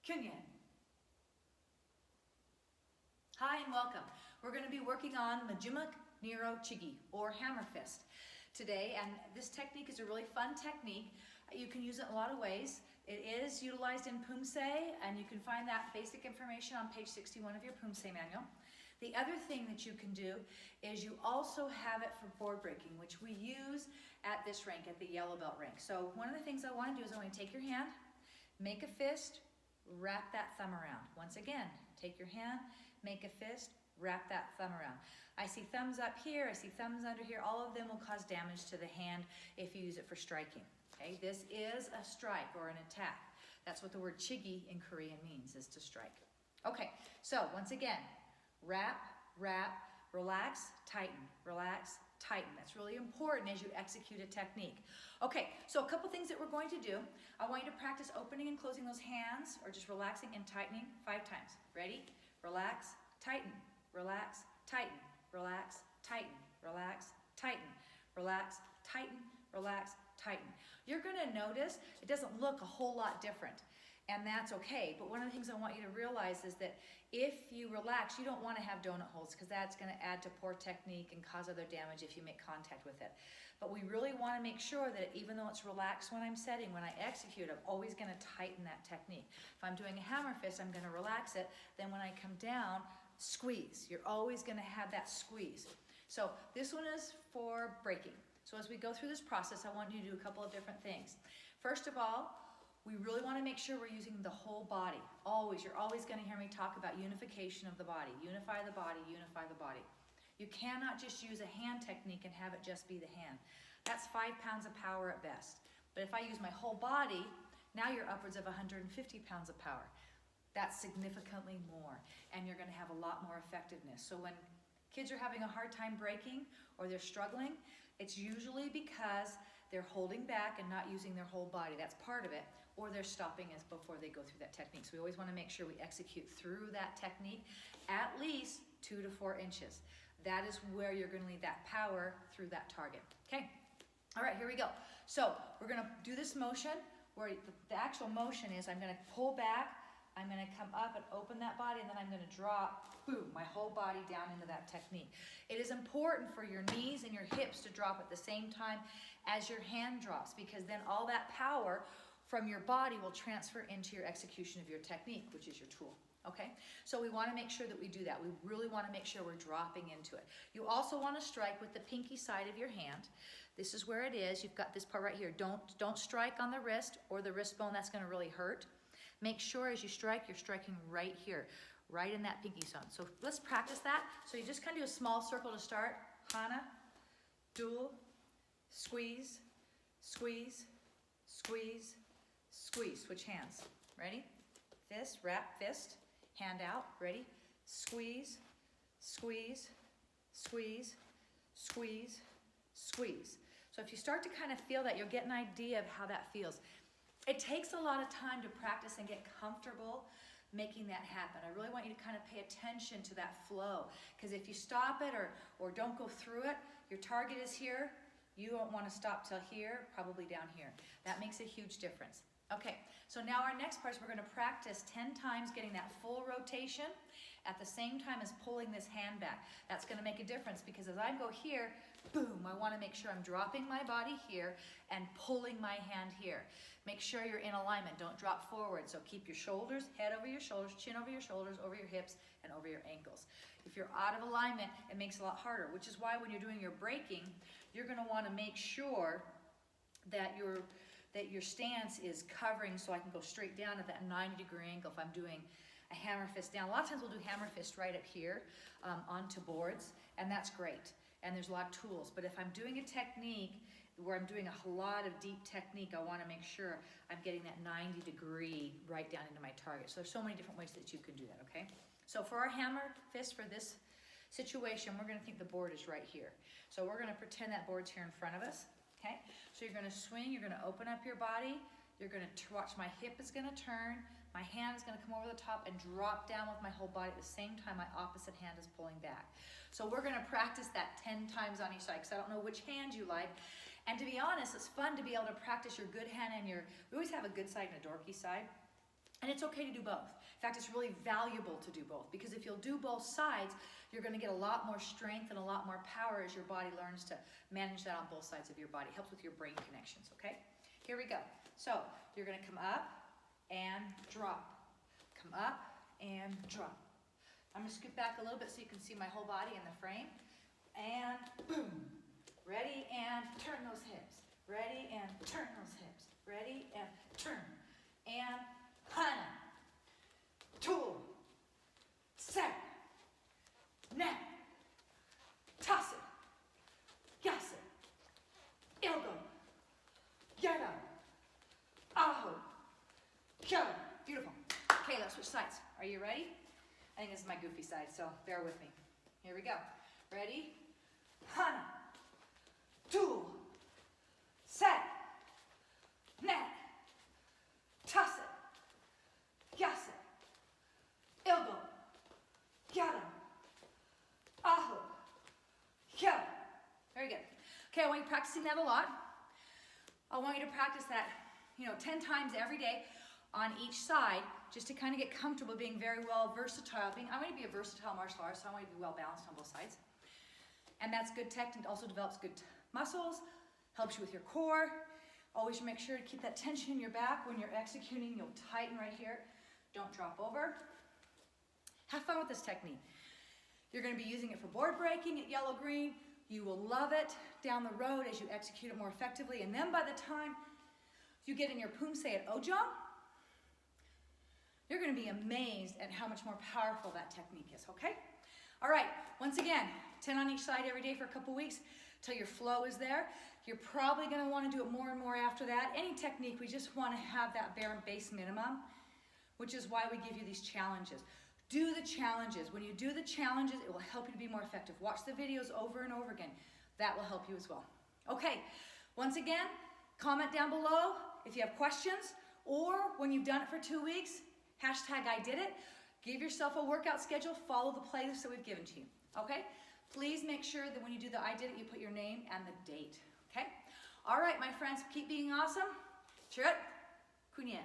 Kunyan. Hi and welcome. We're going to be working on MEJUMEOK, NAERYO, CHIGI, or Hammerfist today, and this technique is a really fun technique. You can use it in a lot of ways. It is utilized in Poomsae, and you can find that basic information on page 61 of your Poomsae manual. The other thing that you can do is you also have it for board breaking, which we use at this rank, at the yellow belt rank. So one of the things I want to do is I want to take your hand, make a fist, wrap that thumb around. Once again, take your hand, make a fist, wrap that thumb around. I see thumbs up here, I see thumbs under here. All of them will cause damage to the hand if you use it for striking. Okay, this is a strike or an attack. That's what the word CHIGI in Korean means, is to strike. Okay, so once again, wrap, wrap, relax, tighten, relax, tighten. That's really important as you execute a technique. Okay, so a couple things that we're going to do. I want you to practice opening and closing those hands, or just relaxing and tightening 5 times. Ready? Relax, tighten, relax, tighten, relax, tighten, relax, tighten, relax, tighten, relax, tighten. You're gonna notice it doesn't look a whole lot different, and that's okay. But one of the things I want you to realize is that if you relax, you don't want to have donut holes, because that's going to add to poor technique and cause other damage if you make contact with it. But we really want to make sure that even though it's relaxed when I'm setting, when I execute, I'm always going to tighten that technique. If I'm doing a hammer fist, I'm going to relax it. Then when I come down, squeeze. You're always going to have that squeeze. So this one is for breaking. So as we go through this process, I want you to do a couple of different things. First of all, we really want to make sure we're using the whole body. Always, you're always going to hear me talk about unification of the body. Unify the body, unify the body. You cannot just use a hand technique and have it just be the hand. That's 5 pounds of power at best. But if I use my whole body, now you're upwards of 150 pounds of power. That's significantly more, and you're going to have a lot more effectiveness. So when kids are having a hard time breaking or they're struggling, it's usually because they're holding back and not using their whole body. That's part of it. Or they're stopping us before they go through that technique. So we always want to make sure we execute through that technique at least 2 to 4 inches. That is where you're going to leave that power through that target. Okay. All right, here we go. So we're going to do this motion where the actual motion is I'm going to pull back, I'm going to come up and open that body, and then I'm going to drop, boom, my whole body down into that technique. It is important for your knees and your hips to drop at the same time as your hand drops, because then all that power from your body will transfer into your execution of your technique, which is your tool. Okay, so we want to make sure that we do that. We really want to make sure we're dropping into it. You also want to strike with the pinky side of your hand. This is where it is. You've got this part right here. Don't strike on the wrist or the wrist bone. That's going to really hurt. Make sure as you strike, you're striking right here, right in that pinky zone. So let's practice that. So you just kind of do a small circle to start. Hana, dual, squeeze, squeeze, squeeze, squeeze. Switch hands. Ready? Fist, wrap, fist, hand out. Ready? Squeeze, squeeze, squeeze, squeeze, squeeze. So if you start to kind of feel that, you'll get an idea of how that feels. It takes a lot of time to practice and get comfortable making that happen. I really want you to kind of pay attention to that flow, because if you stop it or don't go through it, your target is here. You won't want to stop till here, probably down here. That makes a huge difference. Okay, so now our next part is we're going to practice 10 times getting that full rotation at the same time as pulling this hand back. That's going to make a difference, because as I go here, boom, I want to make sure I'm dropping my body here and pulling my hand here. Make sure you're in alignment. Don't drop forward. So keep your shoulders, head over your shoulders, chin over your shoulders, over your hips, and over your ankles. If you're out of alignment, it makes it a lot harder, which is why when you're doing your breaking, you're going to want to make sure that your stance is covering, so I can go straight down at that 90-degree angle if I'm doing a hammer fist down. A lot of times we'll do hammer fist right up here onto boards, and that's great. And there's a lot of tools. But if I'm doing a technique where I'm doing a lot of deep technique, I want to make sure I'm getting that 90-degree right down into my target. So there's so many different ways that you can do that, okay? So for our hammer fist for this situation, we're going to think the board is right here. So we're going to pretend that board's here in front of us. Okay, so you're going to swing, you're going to open up your body, you're going to watch my hip is going to turn, my hand is going to come over the top and drop down with my whole body at the same time my opposite hand is pulling back. So we're going to practice that 10 times on each side, because I don't know which hand you like. And to be honest, it's fun to be able to practice your good hand and we always have a good side and a dorky side. And it's okay to do both. In fact, it's really valuable to do both, because if you'll do both sides, you're going to get a lot more strength and a lot more power as your body learns to manage that on both sides of your body. It helps with your brain connections, okay? Here we go. So you're going to come up and drop. Come up and drop. I'm going to scoot back a little bit so you can see my whole body in the frame. And boom. Ready and turn those hips. Ready and turn those hips. Ready and turn. And hana. Tool. Set. Net. Toss it. Gas it. Ilgo. Yada. Aho. Kyo. Beautiful. Okay, let's switch sides. Are you ready? I think this is my goofy side, so bear with me. Here we go. Ready? Hana. Tool. Set. Net. Toss it. Gas it. Ilgo. Yada. Aho. Kyo. Very good. Okay, I want you practicing that a lot. I want you to practice that, 10 times every day on each side, just to kind of get comfortable being very well versatile. I want to be a versatile martial artist, so I want you to be well balanced on both sides. And that's good technique, also develops good muscles, helps you with your core. Always make sure to keep that tension in your back. When you're executing, you'll tighten right here. Don't drop over. Have fun with this technique. You're going to be using it for board breaking at yellow-green. You will love it down the road as you execute it more effectively. And then by the time you get in your Poomsae at Ojong, you're going to be amazed at how much more powerful that technique is, okay? All right, once again, 10 on each side every day for a couple weeks till your flow is there. You're probably going to want to do it more and more after that. Any technique, we just want to have that bare base minimum, which is why we give you these challenges. Do the challenges. When you do the challenges, it will help you to be more effective. Watch the videos over and over again. That will help you as well. Okay, once again, comment down below if you have questions, or when you've done it for 2 weeks, #IDidIt. Give yourself a workout schedule. Follow the playlist that we've given to you. Okay? Please make sure that when you do the I did it, you put your name and the date. Okay? All right, my friends, keep being awesome. Cheer up. Kunien.